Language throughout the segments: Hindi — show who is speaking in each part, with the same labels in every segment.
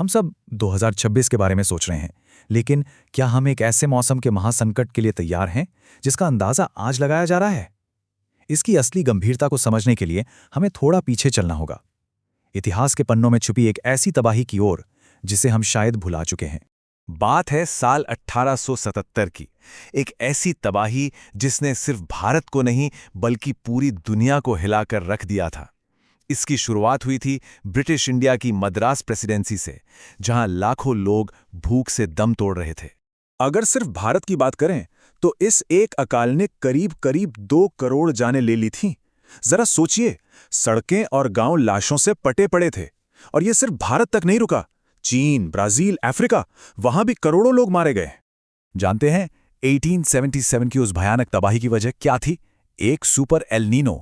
Speaker 1: हम सब 2026 के बारे में सोच रहे हैं, लेकिन क्या हम एक ऐसे मौसम के महासंकट के लिए तैयार हैं जिसका अंदाजा आज लगाया जा रहा है? इसकी असली गंभीरता को समझने के लिए हमें थोड़ा पीछे चलना होगा, इतिहास के पन्नों में छुपी एक ऐसी तबाही की ओर जिसे हम शायद भुला चुके हैं।
Speaker 2: बात है साल 1877 की। एक ऐसी तबाही जिसने सिर्फ भारत को नहीं बल्कि पूरी दुनिया को हिलाकर रख दिया था। इसकी शुरुआत हुई थी ब्रिटिश इंडिया की मद्रास प्रेसिडेंसी से, जहां लाखों लोग भूख से दम तोड़ रहे थे।
Speaker 3: अगर सिर्फ भारत की बात करें तो इस एक अकाल ने करीब करीब 2 करोड़ जानें ले ली थीं। जरा सोचिए, सड़कें और गांव लाशों से पटे पड़े थे। और ये सिर्फ भारत तक नहीं रुका, चीन, ब्राजील, अफ्रीका, वहां भी करोड़ों लोग मारे गए।
Speaker 1: जानते हैं 1877 की उस भयानक तबाही की वजह क्या थी? एक सुपर एल नीनो।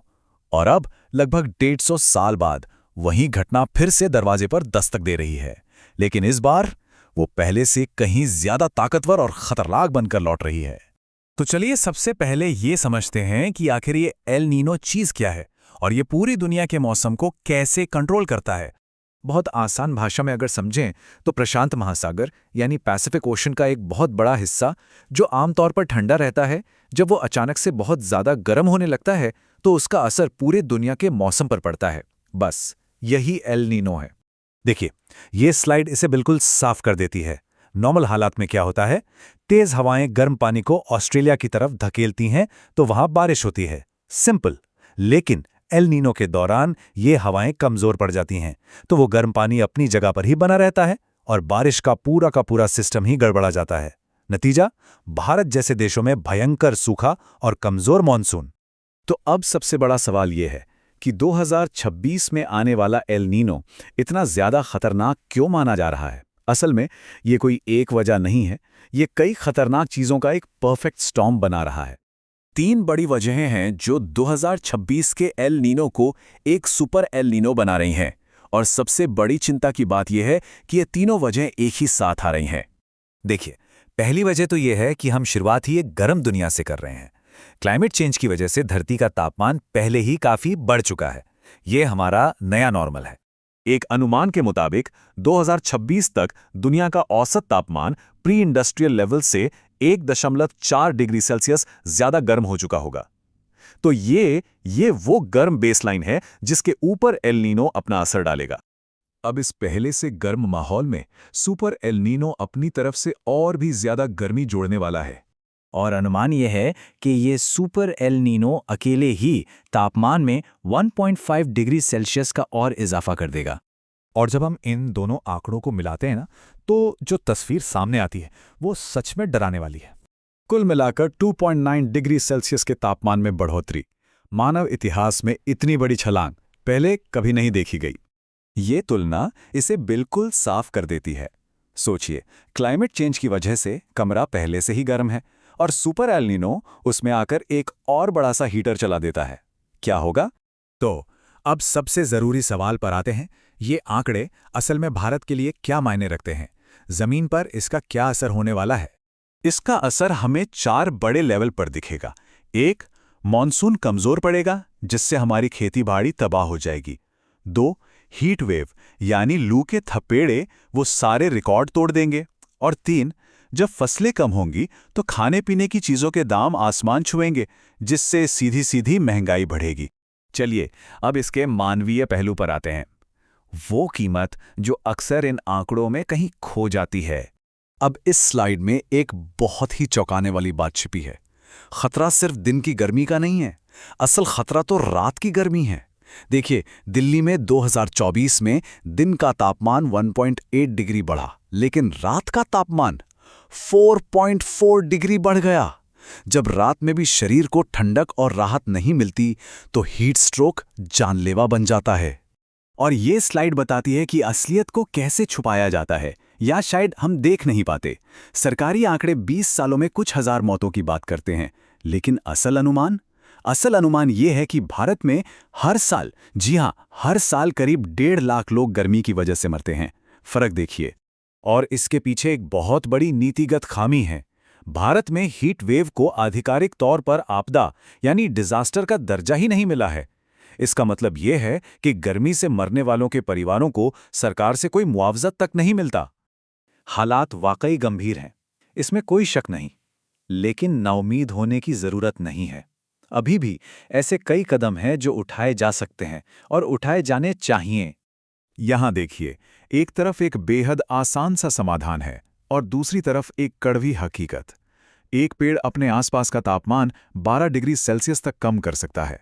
Speaker 1: और अब लगभग 150 साल बाद वही घटना फिर से दरवाजे पर दस्तक दे रही है, लेकिन इस बार वो पहले से कहीं ज्यादा ताकतवर और खतरनाक बनकर लौट रही है।
Speaker 2: तो चलिए सबसे पहले ये समझते हैं कि आखिर ये एल नीनो चीज क्या है और ये पूरी दुनिया के मौसम को कैसे कंट्रोल करता है।
Speaker 1: बहुत आसान भाषा में अगर समझें तो प्रशांत महासागर यानी पैसिफिक ओशन का एक बहुत बड़ा हिस्सा जो आमतौर पर ठंडा रहता है, जब वो अचानक से बहुत ज्यादा गर्म होने लगता है तो उसका असर पूरे दुनिया के मौसम पर पड़ता है। बस यही एल नीनो है।
Speaker 2: देखिए, ये स्लाइड इसे बिल्कुल साफ कर देती है। नॉर्मल हालात में क्या होता है, तेज हवाएं गर्म पानी को ऑस्ट्रेलिया की तरफ धकेलती हैं तो वहां बारिश होती है, सिंपल। लेकिन एल नीनो के दौरान ये हवाएं कमजोर पड़ जाती हैं तो वो गर्म पानी अपनी जगह पर ही बना रहता है और बारिश का पूरा सिस्टम ही गड़बड़ा जाता है। नतीजा, भारत जैसे देशों में भयंकर सूखा और कमजोर मॉनसून।
Speaker 1: तो अब सबसे बड़ा सवाल ये है कि 2026 में आने वाला एल नीनो इतना ज्यादा खतरनाक क्यों माना जा रहा है? असल में ये कोई एक वजह नहीं है, ये कई खतरनाक चीजों का एक परफेक्ट स्टॉर्म बना रहा है।
Speaker 3: 3 बड़ी वजहें हैं जो 2026 के एल नीनो को एक सुपर एल नीनो बना रही हैं, और सबसे बड़ी चिंता की बात यह है कि ये तीनों वजहें एक ही साथ आ रही हैं।
Speaker 1: देखिए, पहली वजह तो ये है कि हम शुरुआत ही एक गर्म दुनिया से कर रहे हैं। क्लाइमेट चेंज की वजह से धरती का तापमान पहले ही काफी बढ़ चुका है। ये हमारा नया नॉर्मल है।
Speaker 3: एक अनुमान के मुताबिक 2026 तक दुनिया का औसत तापमान प्री इंडस्ट्रियल लेवल से 1.4 डिग्री सेल्सियस ज्यादा गर्म हो चुका होगा। तो ये वो गर्म बेसलाइन है जिसके ऊपर एल नीनो अपना असर डालेगा। अब इस पहले से गर्म माहौल में सुपर एल नीनो अपनी तरफ से और भी ज्यादा गर्मी जोड़ने वाला है।
Speaker 1: और अनुमान यह है कि ये सुपर एल नीनो अकेले ही तापमान में 1.5 डिग्री सेल्सियस का और इजाफा कर देगा।
Speaker 2: और जब हम इन दोनों आंकड़ों को मिलाते हैं ना, तो जो तस्वीर सामने आती है वो सच में डराने वाली है।
Speaker 3: कुल मिलाकर 2.9 डिग्री सेल्सियस के तापमान में बढ़ोतरी। मानव इतिहास में इतनी बड़ी छलांग पहले कभी नहीं देखी गई। ये तुलना इसे बिल्कुल साफ कर देती है। सोचिए, क्लाइमेट चेंज की वजह से कमरा पहले से ही गर्म है और सुपर एल नीनो उसमें आकर एक और बड़ा सा हीटर चला देता है। क्या होगा?
Speaker 2: तो अब सबसे जरूरी सवाल पर आते हैं। ये आंकड़े असल में भारत के लिए क्या मायने रखते हैं? जमीन पर इसका क्या असर होने वाला है?
Speaker 3: इसका असर हमें 4 बड़े लेवल पर दिखेगा। 1, मॉनसून कमजोर पड़ेगा जिससे हमारी खेती बाड़ी तबाह हो जाएगी। 2, हीट वेव यानी लू के थपेड़े वो सारे रिकॉर्ड तोड़ देंगे। और 3, जब फसलें कम होंगी तो खाने पीने की चीजों के दाम आसमान छुएंगे, जिससे सीधी सीधी महंगाई बढ़ेगी।
Speaker 1: चलिए, अब इसके मानवीय पहलू पर आते हैं। वो कीमत जो अक्सर इन आंकड़ों में कहीं खो जाती है।
Speaker 3: अब इस स्लाइड में एक बहुत ही चौंकाने वाली बात छिपी है। खतरा सिर्फ दिन की गर्मी का नहीं है, असल खतरा तो रात की गर्मी है। देखिए, दिल्ली में 2024 में दिन का तापमान 1.8 डिग्री बढ़ा, लेकिन रात का तापमान 4.4 डिग्री बढ़ गया। जब रात में भी शरीर को ठंडक और राहत नहीं मिलती तो हीट स्ट्रोक जानलेवा बन जाता है। और ये स्लाइड बताती है कि असलियत को कैसे छुपाया जाता है, या शायद हम देख नहीं पाते। सरकारी आंकड़े 20 सालों में कुछ हजार मौतों की बात करते हैं, लेकिन असल अनुमान ये है कि भारत में हर साल, जी हां, हर साल करीब 1.5 लाख लोग गर्मी की वजह से मरते हैं। फर्क देखिए। और इसके पीछे एक बहुत बड़ी नीतिगत खामी है। भारत में हीट वेव को आधिकारिक तौर पर आपदा यानी डिजास्टर का दर्जा ही नहीं मिला है।
Speaker 2: इसका मतलब यह है कि गर्मी से मरने वालों के परिवारों को सरकार से कोई मुआवजा तक नहीं मिलता। हालात वाकई गंभीर हैं, इसमें कोई शक नहीं, लेकिन नाउमीद होने की जरूरत नहीं है। अभी भी ऐसे कई कदम हैं जो उठाए जा सकते हैं और उठाए जाने चाहिए।
Speaker 1: यहां देखिए, एक तरफ एक बेहद आसान सा समाधान है और दूसरी तरफ एक कड़वी हकीकत। एक पेड़ अपने आसपास का तापमान 12 डिग्री सेल्सियस तक कम कर सकता है,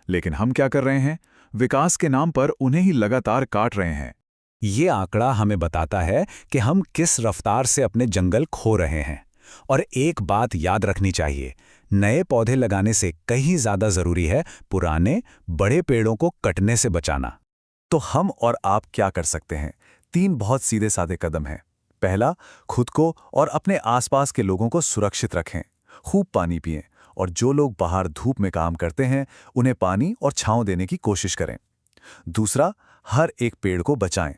Speaker 1: लेकिन हम क्या कर रहे हैं? विकास के नाम पर उन्हें ही लगातार काट रहे हैं।
Speaker 2: ये आंकड़ा हमें बताता है कि हम किस रफ्तार से अपने जंगल खो रहे हैं। और एक बात याद रखनी चाहिए, नए पौधे लगाने से कहीं ज्यादा जरूरी है पुराने बड़े पेड़ों को कटने से बचाना।
Speaker 1: तो हम और आप क्या कर सकते हैं? 3 बहुत सीधे साधे कदम हैं। पहला, खुद को और अपने आसपास के लोगों को सुरक्षित रखें। खूब पानी पिएं और जो लोग बाहर धूप में काम करते हैं उन्हें पानी और छांव देने की कोशिश करें। दूसरा, हर एक पेड़ को बचाएं।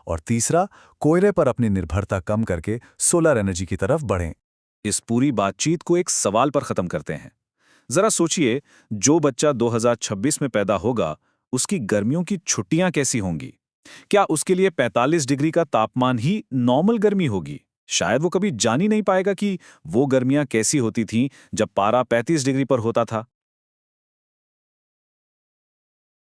Speaker 1: और तीसरा, कोयले पर अपनी निर्भरता कम करके सोलर एनर्जी की तरफ बढ़ें।
Speaker 4: इस पूरी बातचीत को एक सवाल पर खत्म करते हैं। जरा सोचिए, जो बच्चा 2026 में पैदा होगा, उसकी गर्मियों की छुट्टियां कैसी होंगी? क्या उसके लिए 45 डिग्री का तापमान ही नॉर्मल गर्मी होगी? शायद वो कभी जान ही नहीं पाएगा कि वो गर्मियां कैसी होती थीं जब पारा 35 डिग्री पर होता था।